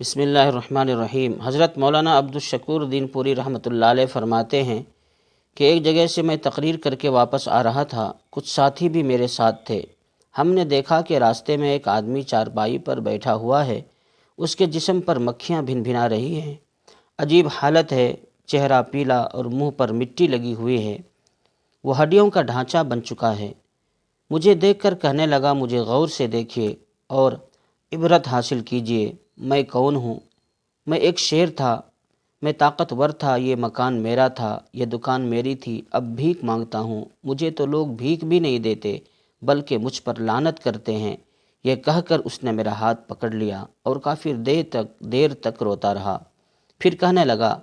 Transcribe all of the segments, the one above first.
بسم اللہ الرحمن الرحیم۔ حضرت مولانا عبدالشکور دین پوری رحمۃ اللہ علیہ فرماتے ہیں کہ ایک جگہ سے میں تقریر کر کے واپس آ رہا تھا، کچھ ساتھی بھی میرے ساتھ تھے۔ ہم نے دیکھا کہ راستے میں ایک آدمی چارپائی پر بیٹھا ہوا ہے، اس کے جسم پر مکھیاں بھن بھنا رہی ہیں، عجیب حالت ہے، چہرہ پیلا اور منہ پر مٹی لگی ہوئی ہے، وہ ہڈیوں کا ڈھانچہ بن چکا ہے۔ مجھے دیکھ کر کہنے لگا، مجھے غور سے دیکھیے اور عبرت حاصل کیجیے۔ میں کون ہوں؟ میں ایک شیر تھا، میں طاقتور تھا، یہ مکان میرا تھا، یہ دکان میری تھی، اب بھیک مانگتا ہوں، مجھے تو لوگ بھیک بھی نہیں دیتے بلکہ مجھ پر لعنت کرتے ہیں۔ یہ کہہ کر اس نے میرا ہاتھ پکڑ لیا اور کافی دیر تک روتا رہا، پھر کہنے لگا،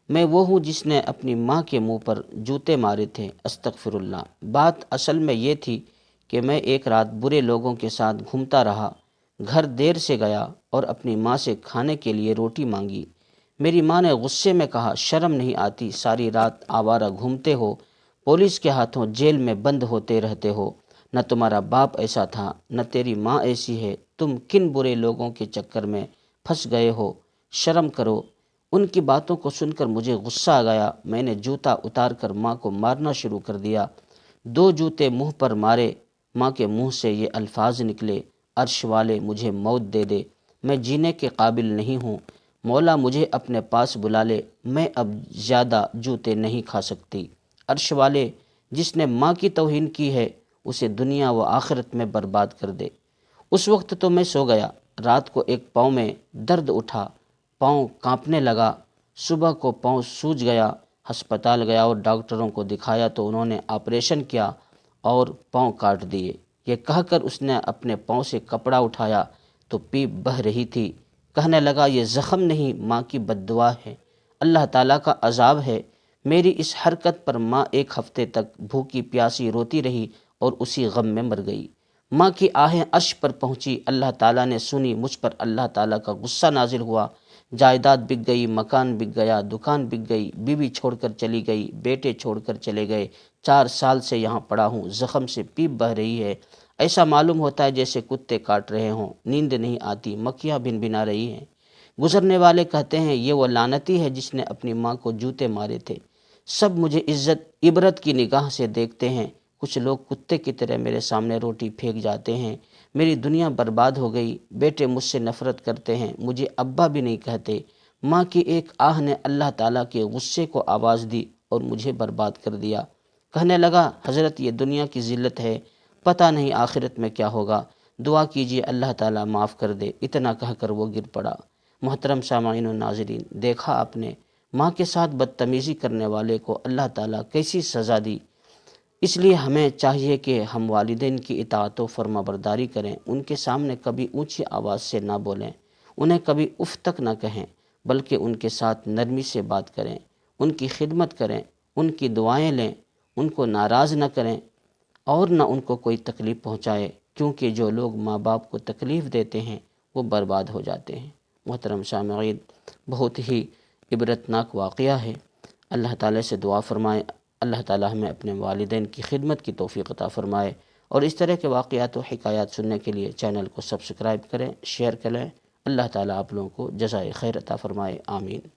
میں وہ ہوں جس نے اپنی ماں کے منہ پر جوتے مارے تھے، استغفر اللہ۔ بات اصل میں یہ تھی کہ میں ایک رات برے لوگوں کے ساتھ گھومتا رہا، گھر دیر سے گیا اور اپنی ماں سے کھانے کے لیے روٹی مانگی۔ میری ماں نے غصے میں کہا، شرم نہیں آتی، ساری رات آوارہ گھومتے ہو، پولیس کے ہاتھوں جیل میں بند ہوتے رہتے ہو، نہ تمہارا باپ ایسا تھا نہ تیری ماں ایسی ہے، تم کن برے لوگوں کے چکر میں پھنس گئے ہو، شرم کرو۔ ان کی باتوں کو سن کر مجھے غصہ آ گیا، میں نے جوتا اتار کر ماں کو مارنا شروع کر دیا۔ 2 جوتے منہ پر مارے، ماں کے منہ سے یہ الفاظ نکلے، عرش والے مجھے موت دے دے، میں جینے کے قابل نہیں ہوں، مولا مجھے اپنے پاس بلا لے، میں اب زیادہ جوتے نہیں کھا سکتی، عرش والے جس نے ماں کی توہین کی ہے اسے دنیا و آخرت میں برباد کر دے۔ اس وقت تو میں سو گیا، رات کو ایک پاؤں میں درد اٹھا، پاؤں کانپنے لگا، صبح کو پاؤں سوج گیا، ہسپتال گیا اور ڈاکٹروں کو دکھایا تو انہوں نے آپریشن کیا اور پاؤں کاٹ دیے۔ یہ کہہ کر اس نے اپنے پاؤں سے کپڑا اٹھایا تو پیپ بہہ رہی تھی، کہنے لگا، یہ زخم نہیں، ماں کی بد دعا ہے، اللہ تعالیٰ کا عذاب ہے۔ میری اس حرکت پر ماں 1 ہفتے تک بھوکی پیاسی روتی رہی اور اسی غم میں مر گئی۔ ماں کی آہیں عرش پر پہنچی، اللہ تعالیٰ نے سنی، مجھ پر اللہ تعالیٰ کا غصہ نازل ہوا، جائیداد بک گئی، مکان بک گیا، دکان بک گئی، بیوی چھوڑ کر چلی گئی، بیٹے چھوڑ کر چلے گئے، 4 سال سے یہاں پڑا ہوں، زخم سے پیپ بہہ رہی ہے، ایسا معلوم ہوتا ہے جیسے کتے کاٹ رہے ہوں، نیند نہیں آتی، مکھیاں بھن بھنا رہی ہیں۔ گزرنے والے کہتے ہیں، یہ وہ لعنتی ہے جس نے اپنی ماں کو جوتے مارے تھے۔ سب مجھے عبرت کی نگاہ سے دیکھتے ہیں، کچھ لوگ کتے کی طرح میرے سامنے روٹی پھینک جاتے ہیں، میری دنیا برباد ہو گئی، بیٹے مجھ سے نفرت کرتے ہیں، مجھے ابا بھی نہیں کہتے۔ ماں کی ایک آہ نے اللہ تعالیٰ کے غصے کو آواز دی اور مجھے برباد کر دیا۔ کہنے لگا، حضرت یہ دنیا کی ذلت ہے، پتہ نہیں آخرت میں کیا ہوگا، دعا کیجیے اللہ تعالیٰ معاف کر دے، اتنا کہہ کر وہ گر پڑا۔ محترم سامعین و ناظرین، دیکھا آپ نے ماں کے ساتھ بدتمیزی کرنے والے کو اللہ تعالیٰ کیسی سزا دی۔ اس لیے ہمیں چاہیے کہ ہم والدین کی اطاعت و فرما برداری کریں، ان کے سامنے کبھی اونچی آواز سے نہ بولیں، انہیں کبھی اف تک نہ کہیں، بلکہ ان کے ساتھ نرمی سے بات کریں، ان کی خدمت کریں، ان کی دعائیں لیں، ان کو ناراض نہ کریں اور نہ ان کو کوئی تکلیف پہنچائے، کیونکہ جو لوگ ماں باپ کو تکلیف دیتے ہیں وہ برباد ہو جاتے ہیں۔ محترم سامعین، بہت ہی عبرتناک واقعہ ہے، اللہ تعالیٰ سے دعا فرمائیں، اللہ تعالیٰ ہمیں اپنے والدین کی خدمت کی توفیق عطا فرمائے، اور اس طرح کے واقعات و حکایات سننے کے لیے چینل کو سبسکرائب کریں، شیئر کریں۔ اللہ تعالیٰ آپ لوگوں کو جزائے خیر عطا فرمائے، آمین۔